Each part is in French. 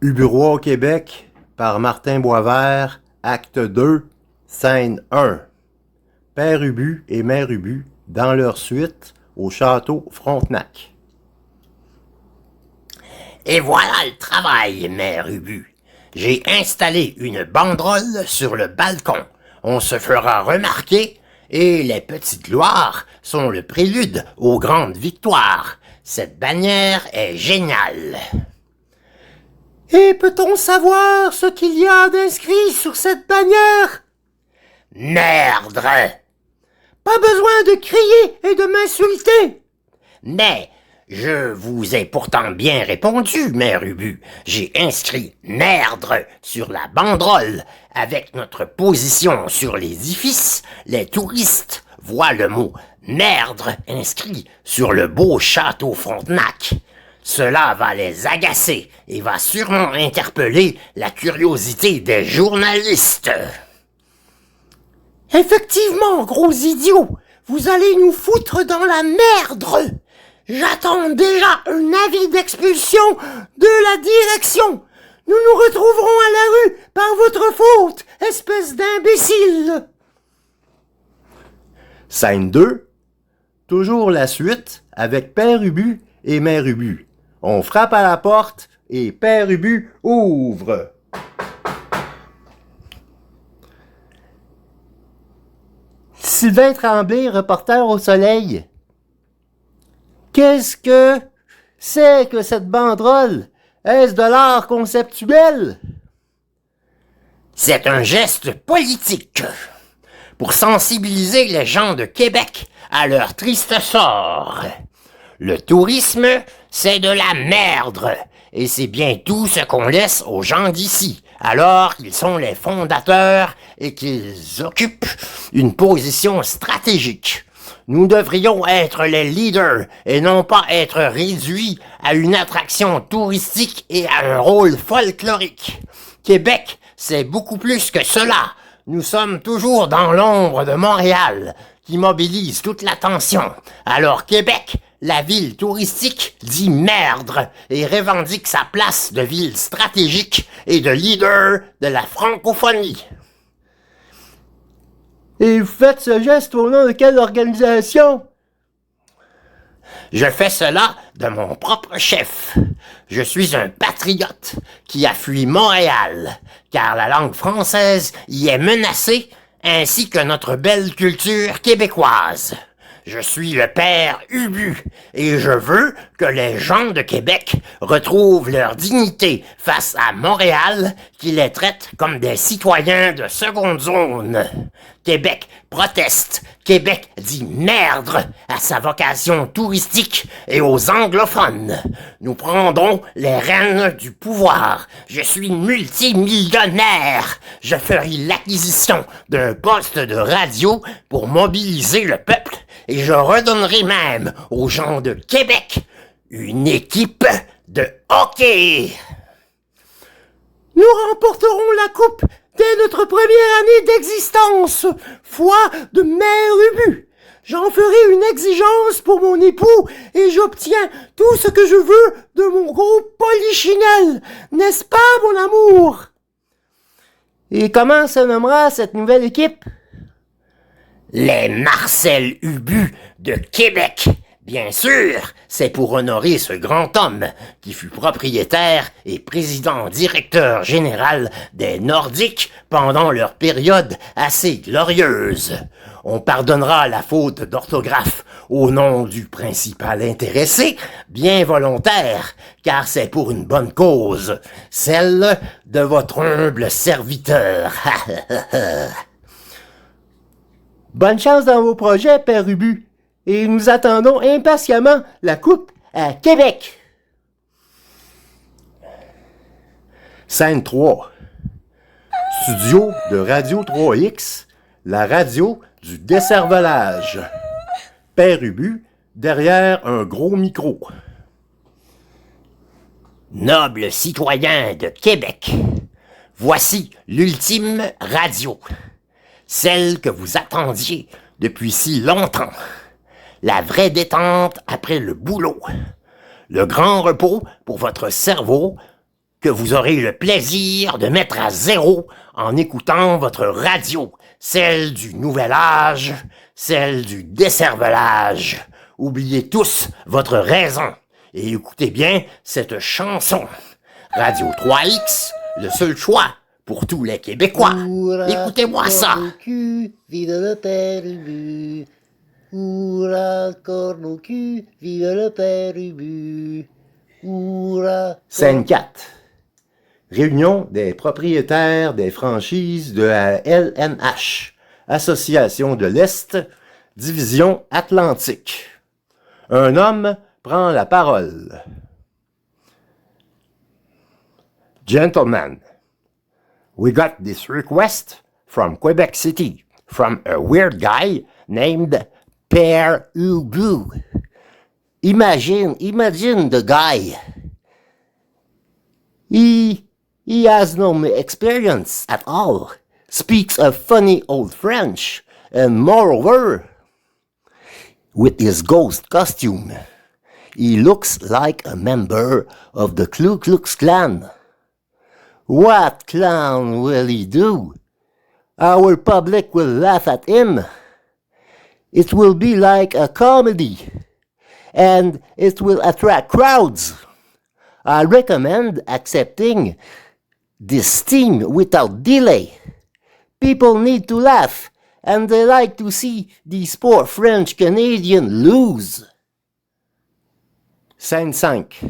Ubu-Roi au Québec par Martin Boisvert, acte 2, scène 1. Père Ubu et Mère Ubu dans leur suite au château Frontenac. Et voilà le travail, Mère Ubu. J'ai installé une banderole sur le balcon. On se fera remarquer et les petites gloires sont le prélude aux grandes victoires. Cette bannière est géniale. Et peut-on savoir ce qu'il y a d'inscrit sur cette bannière? Merde! Pas besoin de crier et de m'insulter. Mais je vous ai pourtant bien répondu, Mère Ubu. J'ai inscrit merdre sur la banderole. Avec notre position sur l'édifice, les touristes voient le mot merdre inscrit sur le beau château Frontenac. Cela va les agacer et va sûrement interpeller la curiosité des journalistes. Effectivement, gros idiot, vous allez nous foutre dans la merde. J'attends déjà un avis d'expulsion de la direction. Nous nous retrouverons à la rue par votre faute, espèce d'imbécile. Scène 2. Toujours la suite avec Père Ubu et Mère Ubu. On frappe à la porte et Père Ubu ouvre. Sylvain Tremblay, reporter au Soleil. Qu'est-ce que c'est que cette banderole? Est-ce de l'art conceptuel? C'est un geste politique pour sensibiliser les gens de Québec à leur triste sort. Le tourisme, c'est de la merde, et c'est bien tout ce qu'on laisse aux gens d'ici, alors qu'ils sont les fondateurs et qu'ils occupent une position stratégique. Nous devrions être les leaders et non pas être réduits à une attraction touristique et à un rôle folklorique. Québec, c'est beaucoup plus que cela. Nous sommes toujours dans l'ombre de Montréal, qui mobilise toute l'attention. Alors Québec, la ville touristique, dit merde et revendique sa place de ville stratégique et de leader de la francophonie. Et vous faites ce geste au nom de quelle organisation? Je fais cela de mon propre chef. Je suis un patriote qui a fui Montréal, car la langue française y est menacée, ainsi que notre belle culture québécoise. Je suis le père Ubu, et je veux que les gens de Québec retrouvent leur dignité face à Montréal, qui les traite comme des citoyens de seconde zone. Québec proteste. Québec dit merde à sa vocation touristique et aux anglophones. Nous prendrons les rênes du pouvoir. Je suis multimillionnaire. Je ferai l'acquisition d'un poste de radio pour mobiliser le peuple et je redonnerai même aux gens de Québec une équipe de hockey. Nous remporterons la coupe dès notre première année d'existence, foi de Mère Ubu. J'en ferai une exigence pour mon époux et j'obtiens tout ce que je veux de mon gros polichinelle. N'est-ce pas, mon amour? Et comment se nommera cette nouvelle équipe? Les Marcel Ubu de Québec. Bien sûr, c'est pour honorer ce grand homme qui fut propriétaire et président-directeur général des Nordiques pendant leur période assez glorieuse. On pardonnera la faute d'orthographe au nom du principal intéressé, bien volontaire, car c'est pour une bonne cause, celle de votre humble serviteur. Bonne chance dans vos projets, Père Ubu. Et nous attendons impatiemment la coupe à Québec. Scène 3. Studio de Radio 3X, la radio du décervelage. Père Ubu, derrière un gros micro. Nobles citoyens de Québec, voici l'ultime radio. Celle que vous attendiez depuis si longtemps. La vraie détente après le boulot. Le grand repos pour votre cerveau que vous aurez le plaisir de mettre à zéro en écoutant votre radio, celle du nouvel âge, celle du décervelage. Oubliez tous votre raison et écoutez bien cette chanson. Radio 3X, le seul choix pour tous les Québécois. Écoutez-moi ça. Vive le père Ubu. Hurrah, corne au cul, vive le père Ubu. Hurrah. Scène 4. Réunion des propriétaires des franchises de la LNH, Association de l'Est, Division Atlantique. Un homme prend la parole. Gentlemen, we got this request from Quebec City, from a weird guy named Père Ubu. Imagine the guy. He has no experience at all, speaks a funny old French, and moreover, with his ghost costume, he looks like a member of the Ku Klux Klan. What clown will he do? Our public will laugh at him. It will be like a comedy, and it will attract crowds. I recommend accepting this team without delay. People need to laugh, and they like to see these poor French Canadians lose. Scène 5.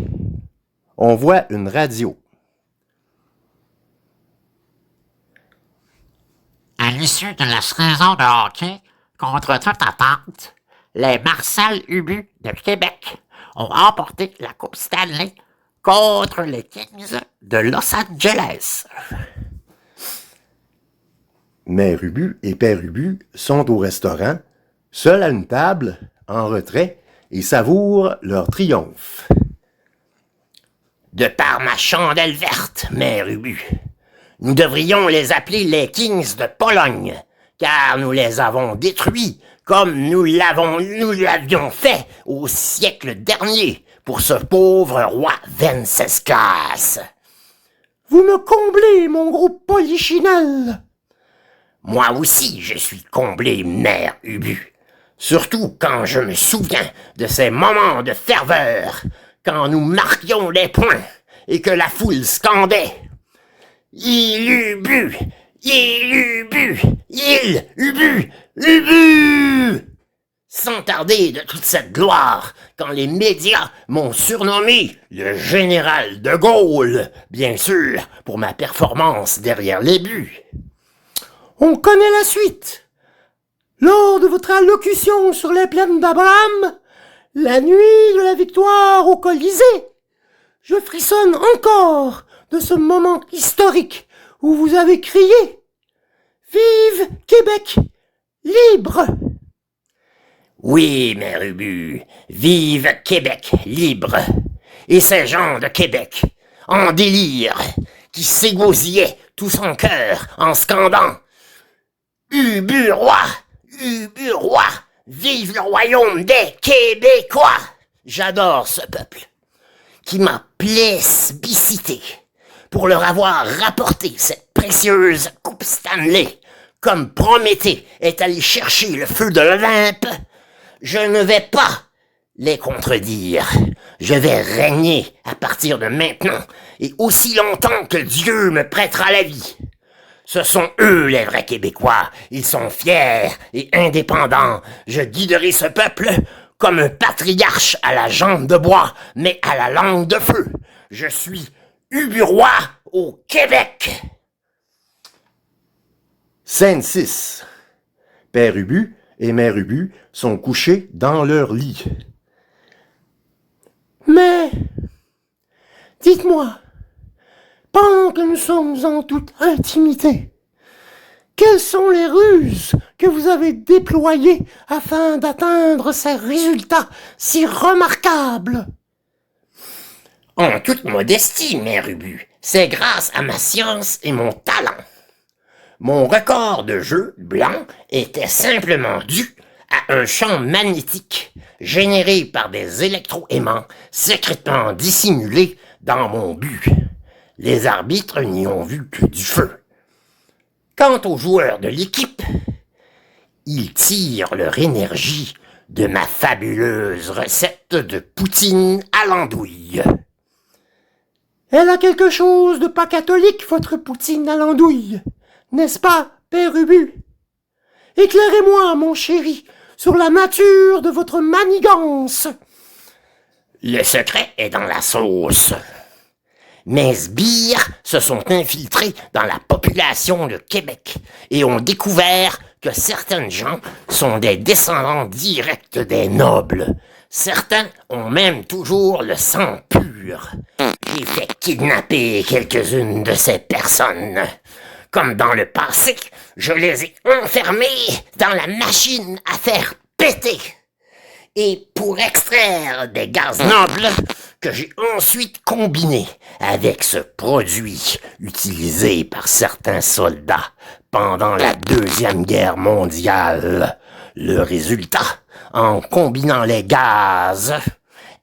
On voit une radio. À l'issue de la saison de hockey, contre toute attente, les Marcel Ubu de Québec ont remporté la Coupe Stanley contre les Kings de Los Angeles. Mère Ubu et Père Ubu sont au restaurant, seuls à une table, en retrait, et savourent leur triomphe. De par ma chandelle verte, Mère Ubu, nous devrions les appeler les Kings de Pologne, car nous les avons détruits comme nous l'avions fait au siècle dernier pour ce pauvre roi Venceslas. Vous me comblez, mon gros polichinelle. Moi aussi, je suis comblé, Mère Ubu. Surtout quand je me souviens de ces moments de ferveur, quand nous marquions les points et que la foule scandait « Il Ubu! Il Ubu! Il Ubu! Ubu !» Sans tarder de toute cette gloire, quand les médias m'ont surnommé le général de Gaulle, bien sûr, pour ma performance derrière les buts. On connaît la suite. Lors de votre allocution sur les plaines d'Abraham, la nuit de la victoire au Colisée, je frissonne encore de ce moment historique où vous avez crié « Vive Québec libre !» Oui, Mère Ubu, vive Québec libre! Et ces gens de Québec, en délire, qui s'égosillaient tout son cœur en scandant « Ubu roi! Ubu roi! Vive le royaume des Québécois !» J'adore ce peuple, qui m'a plébiscité pour leur avoir rapporté cette précieuse coupe Stanley, comme Prométhée est allé chercher le feu de l'Olympe. Je ne vais pas les contredire. Je vais régner à partir de maintenant et aussi longtemps que Dieu me prêtera la vie. Ce sont eux les vrais Québécois. Ils sont fiers et indépendants. Je guiderai ce peuple comme un patriarche à la jambe de bois, mais à la langue de feu. Je suis Ubu-roi au Québec. Scène 6. Père Ubu et Mère Ubu sont couchés dans leur lit. Mais, dites-moi, pendant que nous sommes en toute intimité, quelles sont les ruses que vous avez déployées afin d'atteindre ces résultats si remarquables? En toute modestie, Mère Ubu, c'est grâce à ma science et mon talent. Mon record de jeu blanc était simplement dû à un champ magnétique généré par des électroaimants secrètement dissimulés dans mon but. Les arbitres n'y ont vu que du feu. Quant aux joueurs de l'équipe, ils tirent leur énergie de ma fabuleuse recette de poutine à l'andouille. Elle a quelque chose de pas catholique, votre poutine à l'andouille. N'est-ce pas, Père Ubu? Éclairez-moi, mon chéri, sur la nature de votre manigance. Le secret est dans la sauce. Mes sbires se sont infiltrés dans la population de Québec et ont découvert que certaines gens sont des descendants directs des nobles. Certains ont même toujours le sang pur. J'ai fait kidnapper quelques-unes de ces personnes. Comme dans le passé, je les ai enfermés dans la machine à faire péter. Et pour extraire des gaz nobles que j'ai ensuite combinés avec ce produit utilisé par certains soldats pendant la Deuxième Guerre mondiale. Le résultat, en combinant les gaz,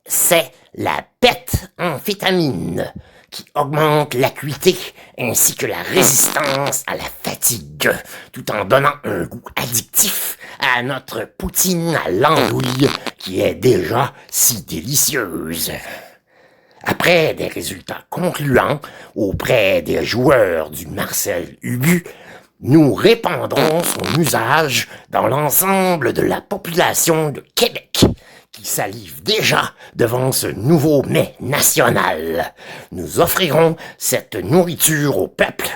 c'est la pétamphétamine qui augmente l'acuité ainsi que la résistance à la fatigue, tout en donnant un goût addictif à notre poutine à l'andouille qui est déjà si délicieuse. Après des résultats concluants auprès des joueurs du Marcel Ubu, nous répandrons son usage dans l'ensemble de la population de Québec, qui salive déjà devant ce nouveau mets national. Nous offrirons cette nourriture au peuple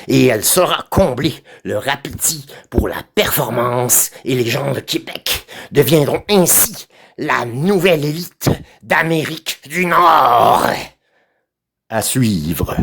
et elle saura combler leur appétit pour la performance et les gens de Québec deviendront ainsi la nouvelle élite d'Amérique du Nord. À suivre.